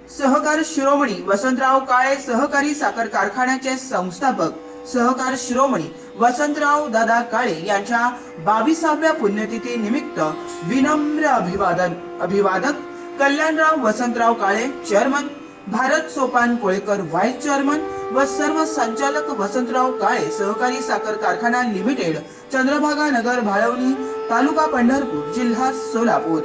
सहकार शिरोमणी वसंतराव काळे सहकारी साखर कारखान्याचे संस्थापक सहकार शिरोमणी वसंतराव दादा काळे यांच्या 22व्या पुण्यतिथी निमित्त विनम्र अभिवादक Kalyanrao Vasantrao Kale chairman, Bharat Sopan Kolekar vice chairman व सर्व संचालक वसंतराव काळे सहकारी साखर कारखाना लिमिटेड, चंद्रभागा नगर, भाळवणी, तालुका पंढरपूर, जिल्हा सोलापूर।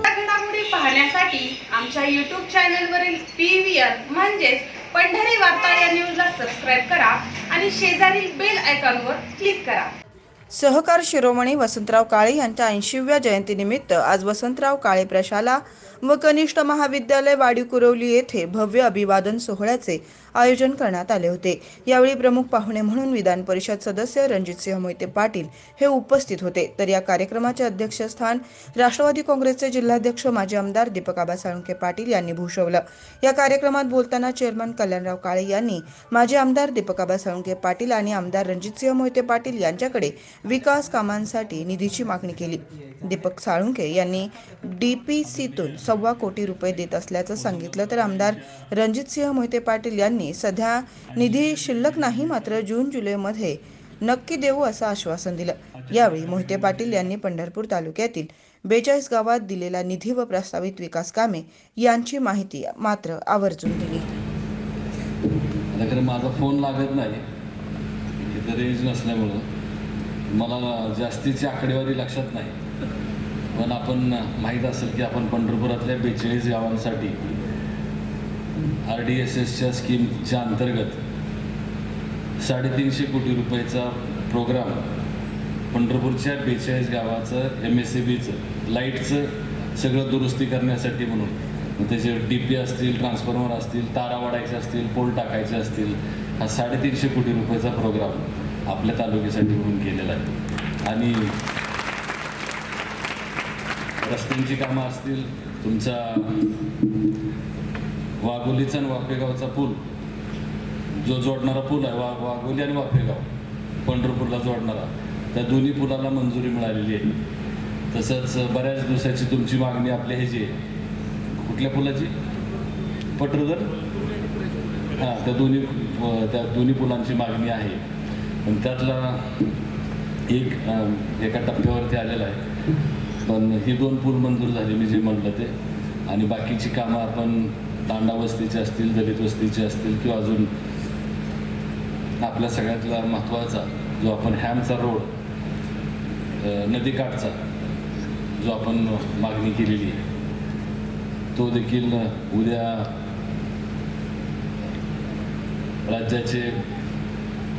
घडामोडी पाहण्यासाठी आमच्या YouTube चॅनलवरील PVR म्हणजेच पंढरी वार्ता या न्यूजला सबस्क्राइब करा आणि शेजारील बेल आयकॉनवर क्लिक करा। सहकार शिरोमणी वसंतराव काळे यांच्या 80व्या जयंतीनिमित्त आज वसंतराव काळे प्रशाला व कनिष्ठ महाविद्यालय वाडी कुरवली येथे भव्य अभिवादन सोहळ्याचे आयोजन करण्यात आले होते। यावेळी प्रमुख पाहुणे म्हणून विधान परिषद सदस्य रणजितसिंह मोहिते पाटील हे उपस्थित होते। तर या कार्यक्रमाचे अध्यक्षस्थान राष्ट्रवादी काँग्रेसचे जिल्हाध्यक्ष माजी आमदार दीपक आबा साळुंखे पाटील यांनी भूषवलं। या कार्यक्रमात बोलताना चेअरमन कल्याणराव काळे यांनी माजी आमदार दीपक आबा साळुंखे पाटील आणि आमदार रणजितसिंह मोहिते पाटील यांच्याकडे विकास कामांसाठी निधीची मागणी केली। दीपक साळुंखे यांनी DPCतून 1.25 कोटी रुपये देत असल्याचं सांगितलं। तर आमदार रणजितसिंह मोहिते पाटील यांनी सध्या निधी शिल्लक नाही, मात्र जून-जुलैमध्ये नक्की देऊ असं आश्वासन दिलं। यावेळी मोहिते पाटील यांनी पंढरपूर तालुक्यातील 42 गावात दिलेला निधी व प्रस्तावित विकास कामे यांची माहिती मात्र आवर्जून दिली। माझा फोन लागत नाही, इथे रेंज नसल्यामुळं मला जास्तीची आकडेवारी लक्षात नाही, पण आपण माहीत असेल की आपण पंढरपुरातल्या 42 गावांसाठी RDSSच्या स्कीमच्या अंतर्गत 350 कोटी रुपयाचा प्रोग्राम पंढरपूरच्या 42 गावाचं MSCBचं लाईटचं सगळं दुरुस्ती करण्यासाठी म्हणून त्याचे DP असतील, ट्रान्सफॉर्मर असतील, तारा वाढायचे असतील, पोल टाकायचे असतील, हा 350 कोटी रुपयाचा प्रोग्राम आपल्या तालुक्यासाठी म्हणून केलेला आहे। आणि रस्त्यांची कामं असतील, तुमचा वाघोलीचा आणि वाफेगावचा पूल जो जोडणारा पूल आहे, वाघोली आणि वाफेगाव पंढरपूरला जोडणारा, त्या दोन्ही पुलाला मंजुरी मिळालेली आहे। तसंच बऱ्याच दिवसाची तुमची मागणी आपल्या ह्याची आहे, कुठल्या पुलाची? पटरुदर, हां, त्या दोन्ही पुलांची मागणी आहे। पण त्यातला एका टप्प्यावरती आलेला आहे, पण ही 2 पूल मंजूर झाली मी जे म्हटलं ते। आणि बाकीची कामं आपण तांडा वस्तीची असतील, दलित वस्तीची असतील, किंवा अजून आपल्या सगळ्यातला महत्त्वाचा जो आपण हॅमचा रोड, नदीकाठचा जो आपण मागणी केलेली आहे, तो देखील उद्या राज्याचे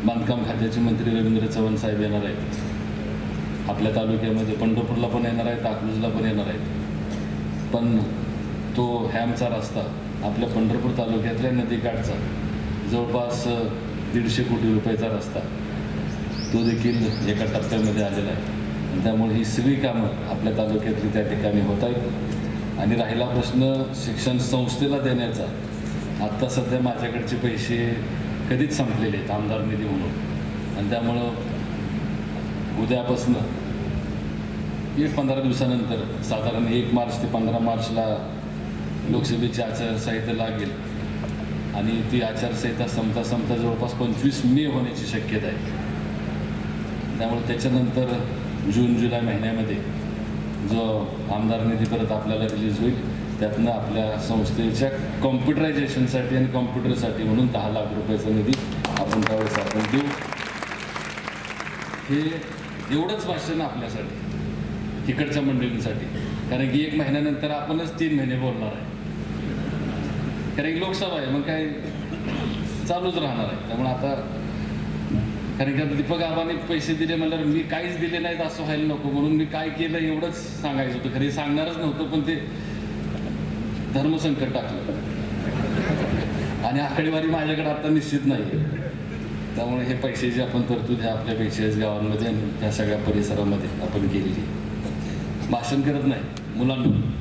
बांधकाम खात्याचे मंत्री रवींद्र चव्हाण साहेब येणार आहेत आपल्या तालुक्यामध्ये। पंढरपूरला पण येणार आहेत, अकलूजला पण येणार आहेत। पण तो हॅमचा रस्ता आपल्या पंढरपूर तालुक्यातल्या नदीकाठचा जवळपास 150 कोटी रुपयाचा रस्ता, तो देखील एका टप्प्यामध्ये आलेला आहे। आणि त्यामुळे ही सगळी कामं आपल्या तालुक्यातली त्या ठिकाणी होत आहेत। आणि राहिला प्रश्न शिक्षण संस्थेला देण्याचा, आत्ता सध्या माझ्याकडचे पैसे कधीच संपलेले आहेत आमदार निधी म्हणून, आणि त्यामुळं उद्यापासून 15 दिवसानंतर साधारण 1 मार्च ते 15 मार्चला लोकसभेची आचारसंहिता लागेल आणि ती आचारसंहिता संपता जवळपास 25 मे होण्याची शक्यता आहे। त्यामुळे त्याच्यानंतर जून-जुलै महिन्यामध्ये जो आमदार निधी परत आपल्याला रिलीज होईल, त्यातनं आपल्या संस्थेच्या कॉम्प्युटरायझेशनसाठी आणि कॉम्प्युटरसाठी म्हणून 10 लाख रुपयाचा निधी आपण त्यावेळेस आपण देऊ। हे एवढंच भाषण आपल्यासाठी, तिकडच्या मंडळींसाठी, कारण की 1 महिन्यानंतर आपणच 3 महिने बोलणार आहे, कारण की लोकसभा आहे, मग काय चालूच राहणार आहे। त्यामुळे आता कारण की दीपक आबांनी पैसे दिले म्हणल्यावर मी काहीच दिले नाहीत असं व्हायला नको, म्हणून मी काय केलं एवढंच सांगायचं होतं। खरी सांगणारच नव्हतं, पण ते धर्मसंकट टाकलं आणि आकडेवारी माझ्याकडे आता निश्चित नाही। त्यामुळे हे पैशाची आपण तरतूद ह्या आपल्या 42 गावांमध्ये आणि ह्या सगळ्या परिसरामध्ये आपण केलेली। भाषण करत नाही मुलांना,